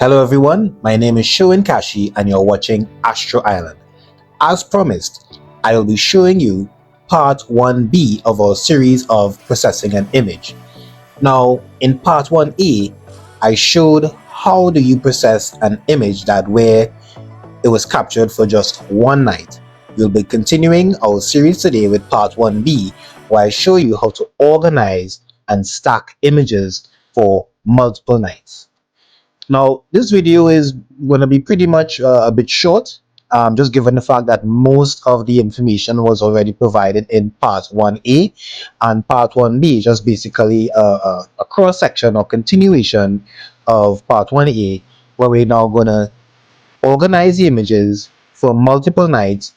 Hello everyone, my name is Shoin Kashi and you're watching AstroIsland. As promised, I will be showing you part 1B of our series of processing an image. Now, in part 1A, I showed how do you process an image that where it was captured for just one night. We'll be continuing our series today with part 1B, where I show you how to organize and stack images for multiple nights. Now, this video is going to be pretty much a bit short, just given the fact that most of the information was already provided in part 1A, and part 1B is just basically a cross-section or continuation of part 1A, where we're now going to organize the images for multiple nights,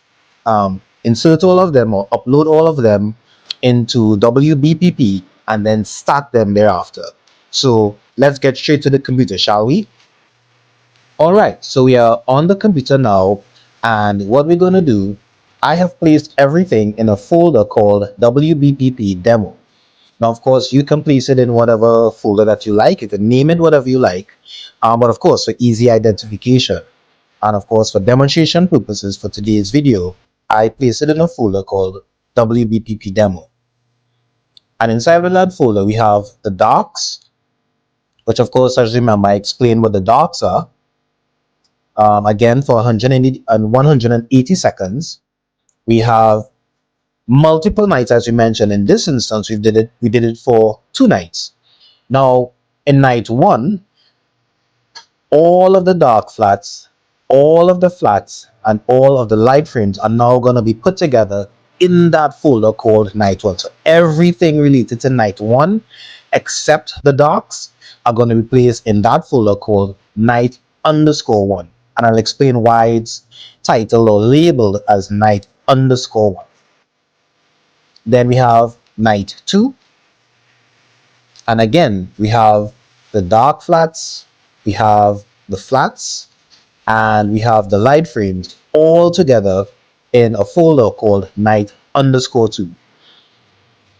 insert all of them or upload all of them into WBPP, and then stack them thereafter. So let's get straight to the computer, shall we? Alright, so we are on the computer now, and what we're going to do, I have placed everything in a folder called WBPP demo. Now, of course, you can place it in whatever folder that you like. You can name it whatever you like, but of course, for easy identification, and of course, for demonstration purposes for today's video, I place it in a folder called WBPP demo. And inside of that folder, we have the docs, which of course, as you remember, I explained what the docs are. Again, for 180 seconds, we have multiple nights, as we mentioned. In this instance, we did it for 2 nights. Now, in night 1, all of the dark flats, all of the flats, and all of the light frames are now going to be put together in that folder called night 1. So everything related to night 1, except the darks, are going to be placed in that folder called night_1. And I'll explain why it's titled or labeled as night_1. Then we have night 2. And again, we have the dark flats, we have the flats, and we have the light frames all together in a folder called night_2.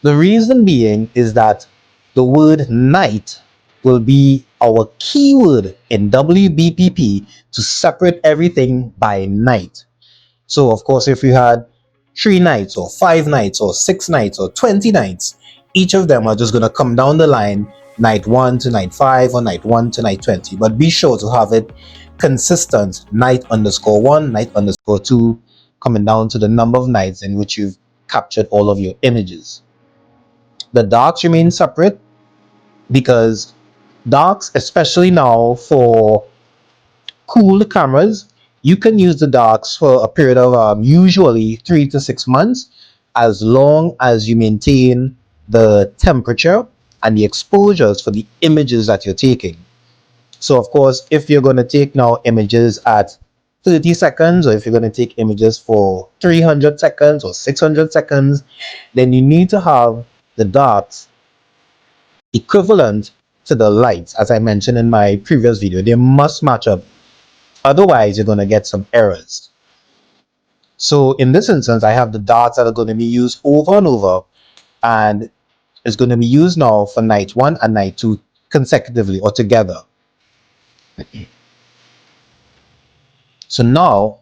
The reason being is that the word night will be our keyword in WBPP to separate everything by night. So of course, if you had 3 nights or 5 nights or 6 nights or 20 nights, each of them are just going to come down the line, night 1 to night 5 or night 1 to night 20. But be sure to have it consistent, night_1, night_2, coming down to the number of nights in which you've captured all of your images. The darks remain separate because darks, especially now for cooled cameras, you can use the darks for a period of usually 3 to 6 months, as long as you maintain the temperature and the exposures for the images that you're taking. So of course, if you're going to take now images at 30 seconds, or if you're going to take images for 300 seconds or 600 seconds, then you need to have the darks equivalent to the lights. As I mentioned in my previous video, they must match up. Otherwise, you're going to get some errors. So in this instance, I have the darts that are going to be used over and over, and it's going to be used now for night 1 and night 2 consecutively or together. So now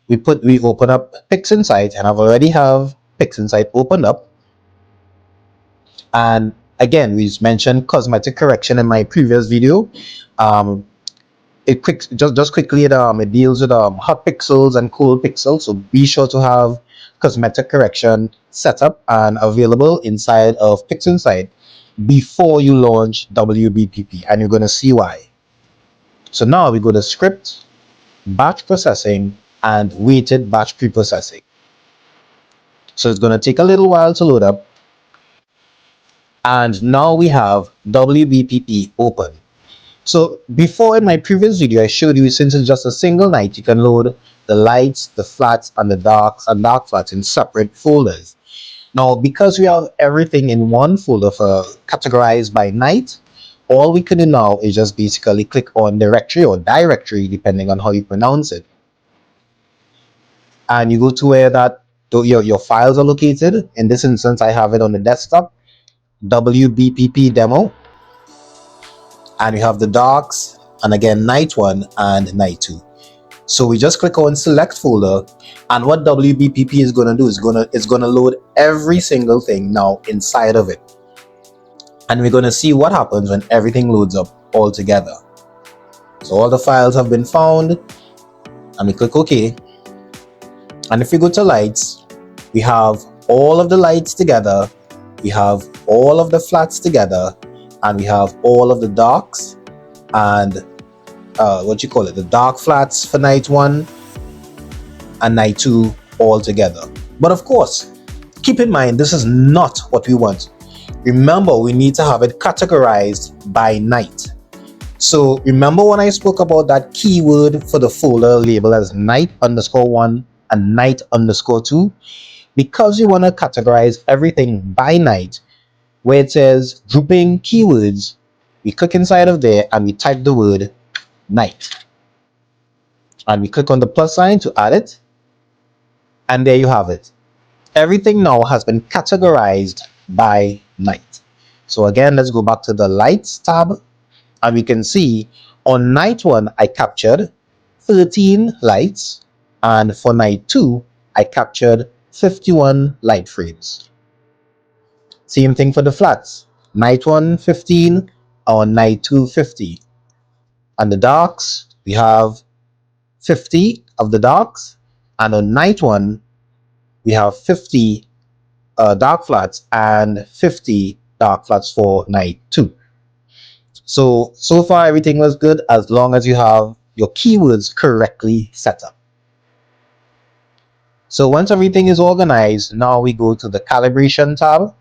we open up Pixinsight, and I've already have Pixinsight opened up. And again, we mentioned cosmetic correction in my previous video. It quickly it deals with hot pixels and cold pixels, so be sure to have cosmetic correction set up and available inside of Pixinsight before you launch WBPP, and you're going to see why. So now we go to script, batch processing, and weighted batch preprocessing. So it's going to take a little while to load up, and now we have WBPP open. So before, in my previous video, I showed you, since it's just a single night, you can load the lights, the flats, and the darks and dark flats in separate folders. Now, because we have everything in one folder for categorized by night, all we can do now is just basically click on directory or directory, depending on how you pronounce it. And you go to where that your files are located. In this instance, I have it on the desktop, WBPP demo. And you have the darks and again night 1 and night 2. So we just click on select folder, and what WBPP is going to do is it's going to load every single thing now inside of it. And we're going to see what happens when everything loads up all together. So all the files have been found, and we click OK. And if we go to lights, we have all of the lights together, we have all of the flats together, and we have all of the darks and the dark flats for night 1 and night 2 all together. But of course, keep in mind, this is not what we want. Remember, we need to have it categorized by night. So remember when I spoke about that keyword for the folder labeled as night_1 and night_2? Because we want to categorize everything by night, where it says grouping keywords, we click inside of there and we type the word night. And we click on the plus sign to add it. And there you have it. Everything now has been categorized by night. So again, let's go back to the lights tab. And we can see on night 1, I captured 13 lights. And for night 2, I captured 51 light frames. Same thing for the flats. Night 1, 15, or night 2, 50. And the darks, we have 50 of the darks. And on night 1, we have 50 dark flats and 50 dark flats for night 2. So far everything was good as long as you have your keywords correctly set up. So once everything is organized, now we go to the calibration tab.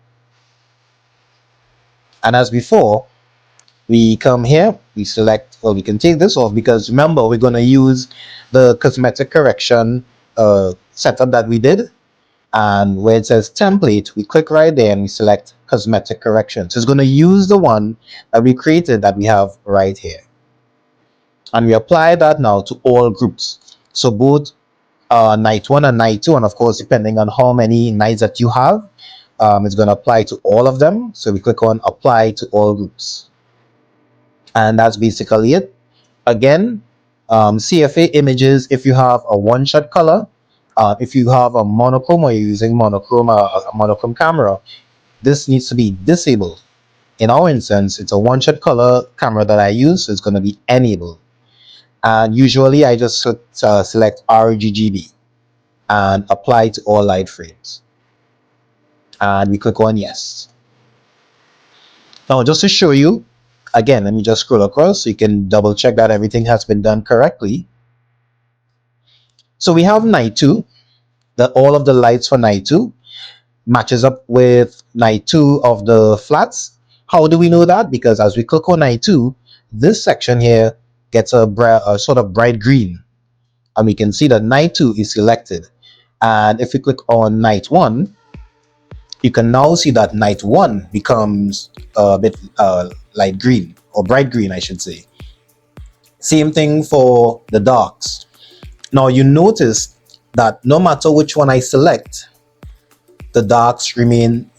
And as before, we come here, we select, well, we can take this off because remember, we're going to use the cosmetic correction setup that we did. And where it says template, we click right there and we select cosmetic correction. So it's going to use the one that we created that we have right here. And we apply that now to all groups. So both night 1 and night 2, and of course, depending on how many nights that you have, it's going to apply to all of them. So we click on apply to all groups. And that's basically it. Again, CFA images, if you have a one-shot color, if you have a monochrome or you're using a monochrome camera, this needs to be disabled. In our instance, it's a one-shot color camera that I use, so it's going to be enabled. And usually I just select RGB and apply to all light frames. And we click on yes. Now, just to show you, again, let me just scroll across so you can double check that everything has been done correctly. So we have night 2, that all of the lights for night 2 matches up with night 2 of the flats. How do we know that? Because as we click on night 2, this section here gets a sort of bright green. And we can see that night 2 is selected. And if we click on night 1, you can now see that night 1 becomes a bit light green, or bright green, I should say. Same thing for the darks. Now you notice that no matter which one I select, the darks remain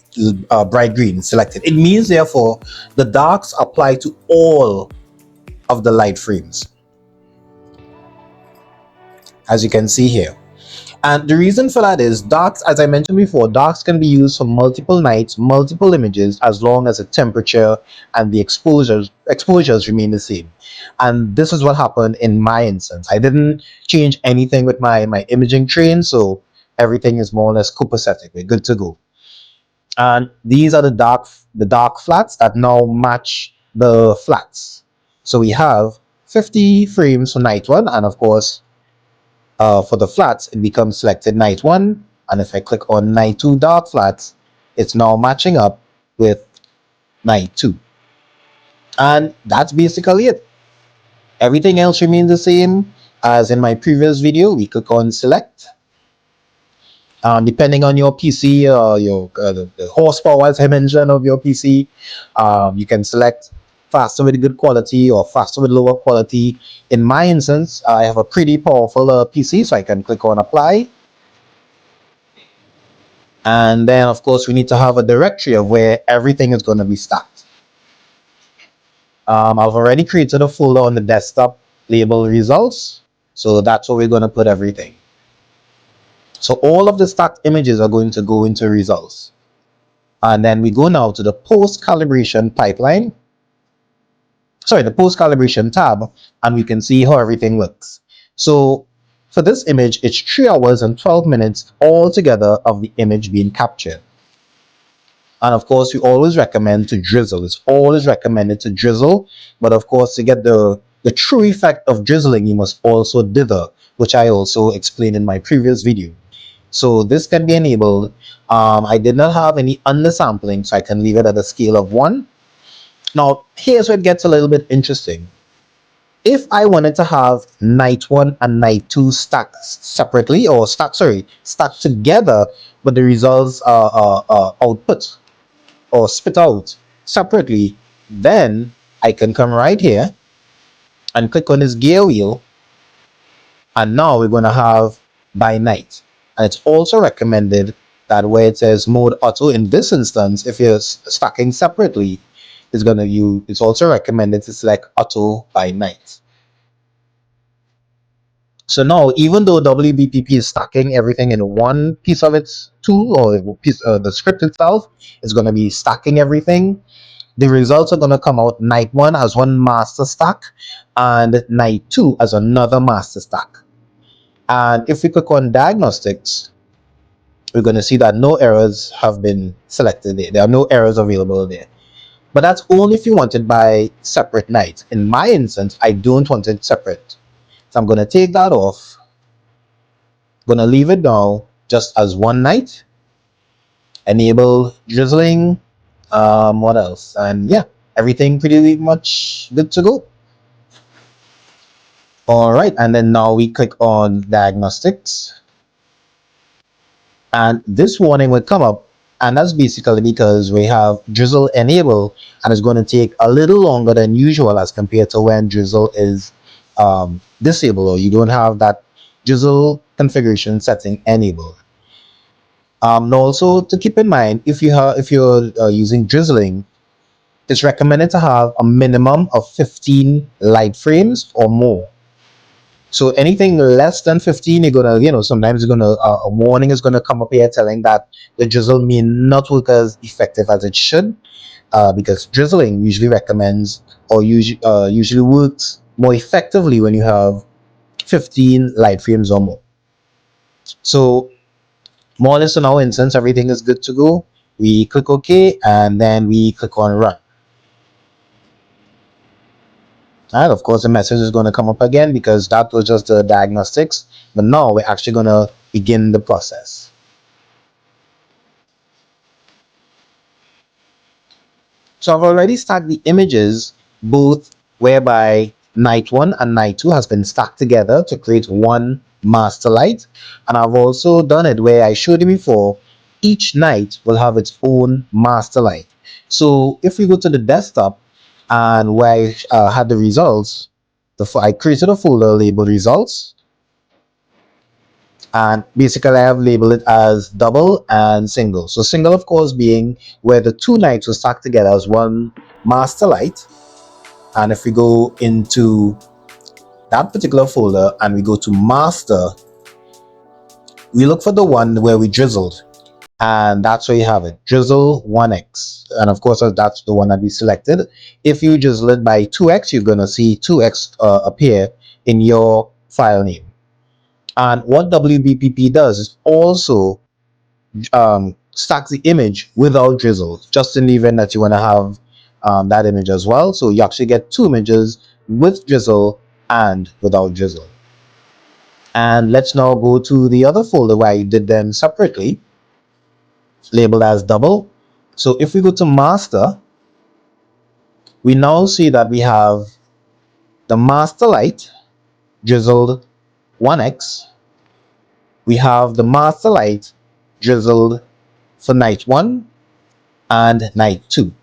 bright green selected. It means therefore the darks apply to all of the light frames, as you can see here. And the reason for that is darks, as I mentioned before, darks can be used for multiple nights, multiple images, as long as the temperature and the exposures remain the same. And this is what happened in my instance. I didn't change anything with my imaging train, so everything is more or less copacetic. We're good to go. And these are the dark flats that now match the flats. So we have 50 frames for night 1, and of course, for the flats, it becomes selected night 1. And if I click on night 2 dark flats, it's now matching up with night 2. And that's basically it. Everything else remains the same as in my previous video. We click on select. Depending on your PC, the horsepower, as I mentioned, of your PC, you can select faster with good quality or faster with lower quality. In my instance, I have a pretty powerful PC, so I can click on apply. And then, of course, we need to have a directory of where everything is going to be stacked. I've already created a folder on the desktop labeled results. So that's where we're going to put everything. So all of the stacked images are going to go into results. And then we go now to the post calibration pipeline. Sorry, the post calibration tab, and we can see how everything looks. So for this image, it's 3 hours and 12 minutes altogether of the image being captured. And of course, we always recommend to drizzle. It's always recommended to drizzle. But of course, to get the true effect of drizzling, you must also dither, which I also explained in my previous video. So this can be enabled. I did not have any undersampling, so I can leave it at a scale of 1. Now, here's where it gets a little bit interesting. If I wanted to have night 1 and night 2 stacked separately, or stacked together, but the results are output or spit out separately, then I can come right here and click on this gear wheel, and now we're going to have by night. And it's also recommended that where it says mode auto, in this instance, if you're stacking separately, it's also recommended to select auto by night. So now, even though WBPP is stacking everything in one piece of its tool, or piece, the script itself is going to be stacking everything, the results are going to come out night 1 as one master stack and night 2 as another master stack. And if we click on diagnostics, we're going to see that no errors have been selected there. There are no errors available there. But that's only if you want it by separate night. In my instance, I don't want it separate. So I'm going to take that off. I'm going to leave it now just as one night. Enable drizzling. What else? And yeah, everything pretty much good to go. All right, and then now we click on diagnostics, and this warning will come up, and that's basically because we have drizzle enabled, and it's going to take a little longer than usual as compared to when drizzle is disabled, or you don't have that drizzle configuration setting enabled. Now also to keep in mind, if you're using drizzling, it's recommended to have a minimum of 15 light frames or more. So anything less than 15, you're gonna, sometimes you're gonna a warning is gonna come up here telling that the drizzle may not work as effective as it should, because drizzling usually recommends or usually works more effectively when you have 15 light frames or more. So more or less in our instance, everything is good to go. We click OK, and then we click on run. And of course, the message is going to come up again because that was just the diagnostics. But now we're actually going to begin the process. So I've already stacked the images, both whereby night 1 and night 2 has been stacked together to create one master light. And I've also done it where I showed you before, each night will have its own master light. So if we go to the desktop and where I had the results, I created a folder labeled results. And basically I have labeled it as double and single. So single, of course, being where the two nights were stacked together as one master light. And if we go into that particular folder and we go to master, we look for the one where we drizzled, and that's where you have it, drizzle 1x. And of course, that's the one that we selected. If you drizzle it by 2x, you're going to see 2x appear in your file name. And what WBPP does is also stacks the image without drizzle, just in the event that you want to have that image as well. So you actually get two images with drizzle and without drizzle. And let's now go to the other folder where I did them separately, labeled as double. So if we go to master, we now see that we have the master light drizzled 1x. We have the master light drizzled for night 1 and night 2.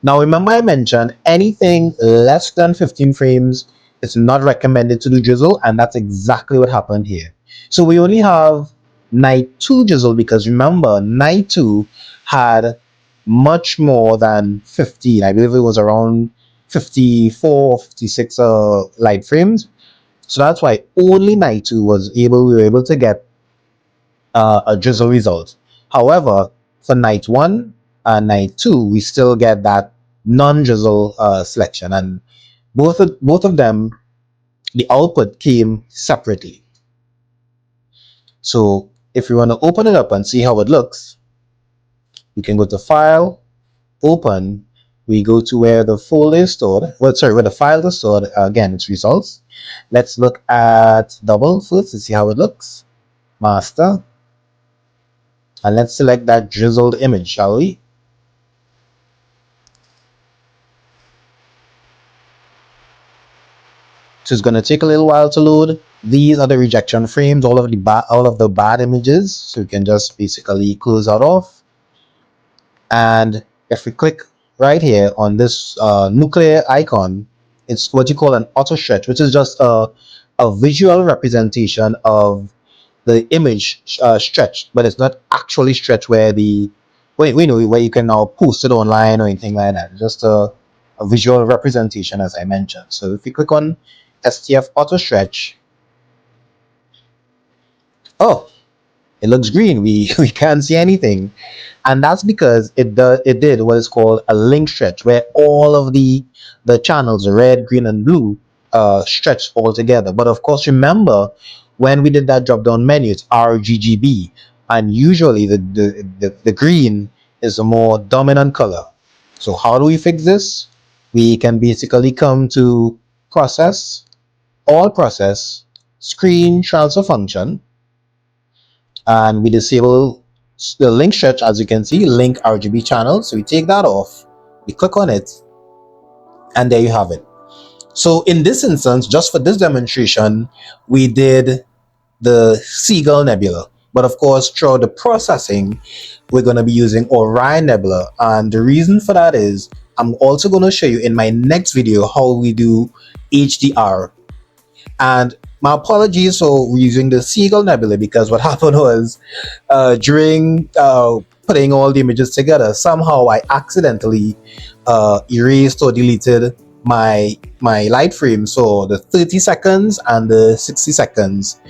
Now remember I mentioned anything less than 15 frames it's not recommended to do drizzle, and that's exactly what happened here. So we only have night 2 drizzle because remember night 2 had much more than 15. I believe it was around 54, 56 light frames. So that's why only night 2 we were able to get a drizzle result. However, for night 1 and night 2, we still get that non-drizzle selection, and both of them, the output came separately. So if we want to open it up and see how it looks, we can go to File, Open. We go to where the folder is stored. Well, sorry, where the file is stored. Again, it's results. Let's look at double first to see how it looks. Master. And let's select that drizzled image, shall we? So it's going to take a little while to load. These are the rejection frames, all of the bad images. So you can just basically close that off. And if we click right here on this nuclear icon, it's what you call an auto stretch, which is just a visual representation of the image stretched, but it's not actually stretched where we know where you can now post it online or anything like that. Just a visual representation, as I mentioned. So if you click on STF auto stretch, oh, it looks green. We can't see anything, and that's because it did what is called a link stretch, where all of the channels, red, green, and blue, stretch all together. But of course, remember when we did that drop down menu, it's RGB, and usually the green is a more dominant color. So how do we fix this? We can basically come to Process, All Process, Screen Transfer Function, and we disable the link stretch. As you can see, link RGB channel. So we take that off, we click on it, and there you have it. So in this instance, just for this demonstration, we did the Seagull Nebula, but of course throughout the processing we're going to be using Orion Nebula, and the reason for that is I'm also going to show you in my next video how we do HDR. And my apologies for using the Seagull Nebula, because what happened was during putting all the images together, somehow I accidentally erased or deleted my light frame, so the 30 seconds and the 60 seconds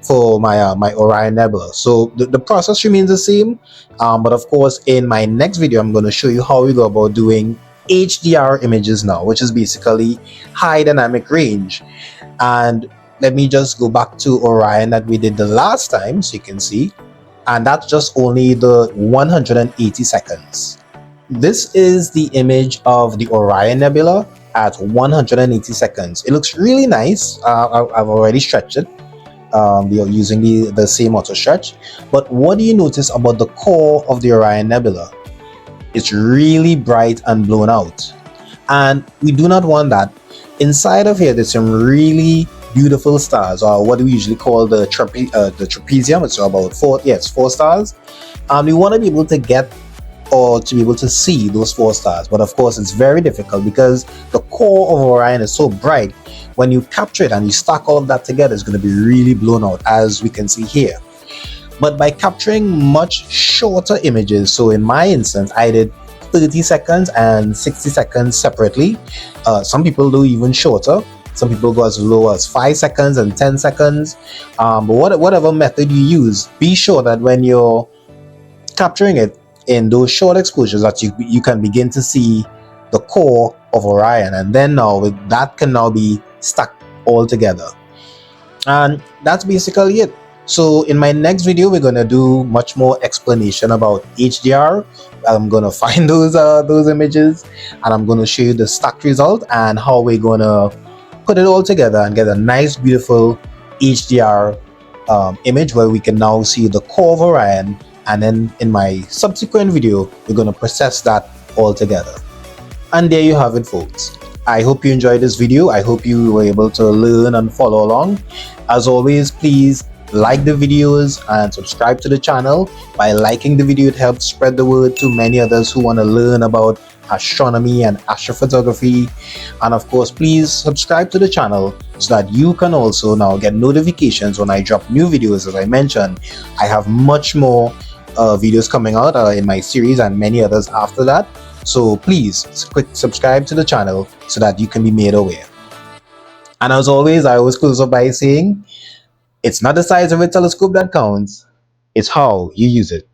for my my Orion Nebula. So the process remains the same, but of course in my next video I'm going to show you how we go about doing HDR images now, which is basically high dynamic range. And let me just go back to Orion that we did the last time so you can see, and that's just only the 180 seconds. This is the image of the Orion Nebula at 180 seconds. It looks really nice. I've already stretched it using the same auto stretch. But what do you notice about the core of the Orion Nebula? It's really bright and blown out, and we do not want that. Inside of here, there's some really beautiful stars, or what we usually call the trapezium. It's about four stars. We want to be able to get or to be able to see those 4 stars, but of course it's very difficult because the core of Orion is so bright. When you capture it and you stack all of that together, it's going to be really blown out, as we can see here. But by capturing much shorter images, so in my instance I did 30 seconds and 60 seconds separately. Some people do even shorter. Some people go as low as 5 seconds and 10 seconds. But whatever method you use, be sure that when you're capturing it in those short exposures, that you can begin to see the core of Orion, and then now that can now be stacked all together. And that's basically it. So in my next video we're going to do much more explanation about HDR. I'm going to find those images, and I'm going to show you the stacked result and how we're going to put it all together and get a nice beautiful HDR image where we can now see the core of Orion. And then in my subsequent video we're going to process that all together. And there you have it, folks. I hope you enjoyed this video. I hope you were able to learn and follow along. As always, please like the videos and subscribe to the channel. By liking the video, it helps spread the word to many others who want to learn about astronomy and astrophotography. And of course, please subscribe to the channel so that you can also now get notifications when I drop new videos. As I mentioned, I have much more videos coming out in my series and many others after that. So please quick subscribe to the channel so that you can be made aware. And as always, I always close up by saying, it's not the size of a telescope that counts, it's how you use it.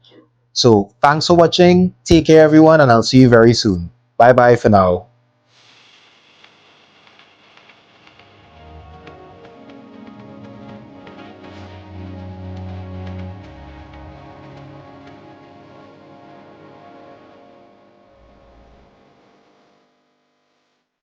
So thanks for watching, take care everyone, and I'll see you very soon. Bye bye for now.